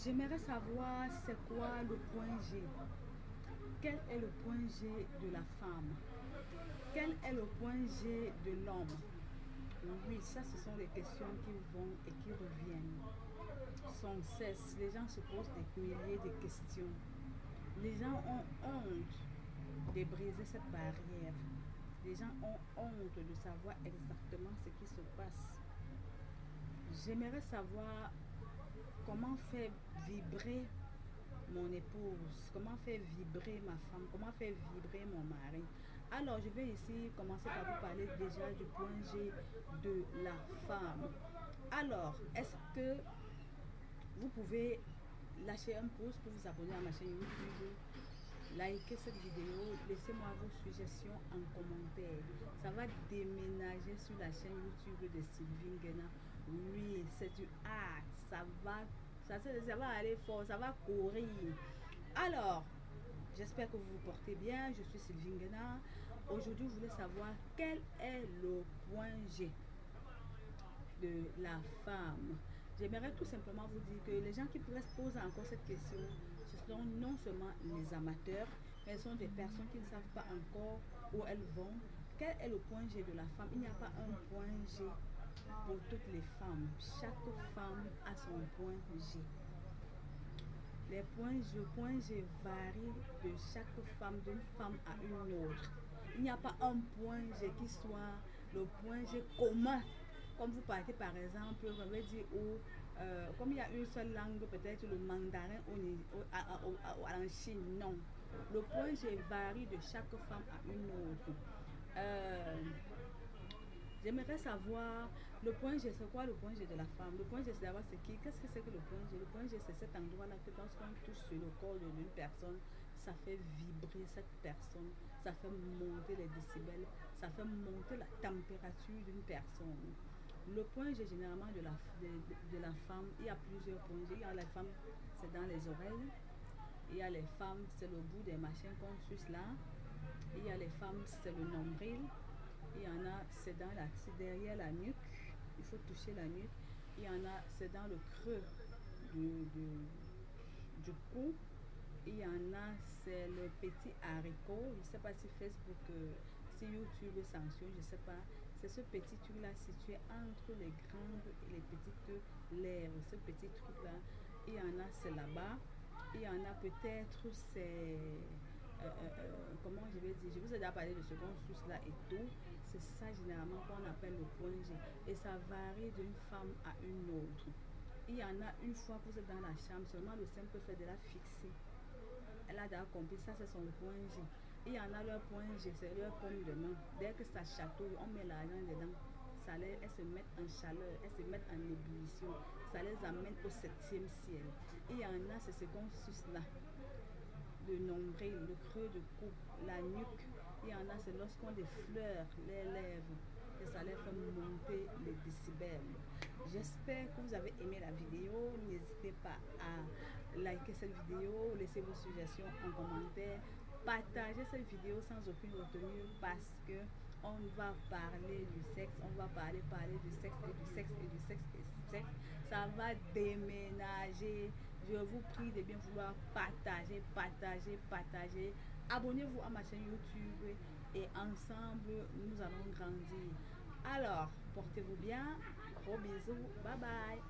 J'aimerais savoir c'est quoi le point G. Quel est le point G de la femme? Quel est le point G de l'homme? Oui, ça, ce sont des questions qui vont et qui reviennent sans cesse. Les gens se posent des milliers de questions. Les gens ont honte de briser cette barrière. Les gens ont honte de savoir exactement ce qui se passe. J'aimerais savoir comment faire vibrer mon épouse, comment faire vibrer ma femme, comment faire vibrer mon mari. Alors, je vais ici commencer par vous parler déjà du point G de la femme. Alors, est-ce que vous pouvez lâcher un pouce pour vous abonner à ma chaîne YouTube, likez cette vidéo, laissez-moi vos suggestions en commentaire. Ça va déménager sur la chaîne YouTube de Sylvie Nguena. Oui, c'est du art, ça va aller fort, ça va courir. Alors, j'espère que vous vous portez bien. Je suis Sylvie Nguena. Aujourd'hui, je voulais savoir quel est le point G de la femme. J'aimerais tout simplement vous dire que les gens qui pourraient se poser encore cette question, ce sont non seulement les amateurs, mais ce sont des personnes qui ne savent pas encore où elles vont. Quel est le point G de la femme? Il n'y a pas un point G pour toutes les femmes. Chaque femme a son point G. Le point G varie de chaque femme, d'une femme à une autre. Il n'y a pas un point G qui soit le point G commun. Comme vous partez par exemple, on va dire, comme il y a une seule langue, peut-être le mandarin en Chine, non. Le point G varie de chaque femme à une autre. J'aimerais savoir le point G, c'est quoi le point G de la femme? Le point G, c'est d'avoir c'est qui? Qu'est-ce que c'est que le point G? Le point G, c'est cet endroit-là que lorsqu'on touche sur le corps d'une personne, ça fait vibrer cette personne, ça fait monter les décibels, ça fait monter la température d'une personne. Le point G, généralement, de la femme, il y a plusieurs points G. Il y a la femme, c'est dans les oreilles. Il y a les femmes, c'est le bout des machins qu'on suce là. Il y a les femmes, c'est le nombril. Il y en a, c'est derrière la nuque. Il faut toucher la nuque. Il y en a, c'est dans le creux du cou. Il y en a, c'est le petit haricot. Je ne sais pas si Facebook, si YouTube sanctionne, je ne sais pas. C'est ce petit truc-là situé entre les grandes et les petites lèvres. Ce petit truc-là. Il y en a, c'est là-bas. Il y en a peut-être, c'est... comment je vais dire, je vous ai déjà parlé de ce qu'on suce là et tout. C'est ça généralement qu'on appelle le point G. Et ça varie d'une femme à une autre. Il y en a, une fois que vous êtes dans la chambre, seulement le simple fait de la fixer. Elle a déjà compris, ça c'est son point G. Il y en a leur point G, c'est leur pomme de main. Dès que ça chatouille, on met l'argent dedans. Elles se mettent en chaleur, elles se mettent en ébullition. Ça les amène au 7e ciel. Il y en a, c'est ce qu'on suce là. Le nombril, le creux de cou, la nuque. Il y en a, c'est lorsqu'on effleure les lèvres que ça les fait monter les décibels. J'espère que vous avez aimé la vidéo. N'hésitez pas à liker cette vidéo, laisser vos suggestions en commentaire. Partagez cette vidéo sans aucune retenue parce que on va parler du sexe, on va parler du sexe et du sexe et du sexe et du sexe. Ça va déménager. Je vous prie de bien vouloir partager. Abonnez-vous à ma chaîne YouTube et ensemble, nous allons grandir. Alors, portez-vous bien. Gros bisous. Bye bye.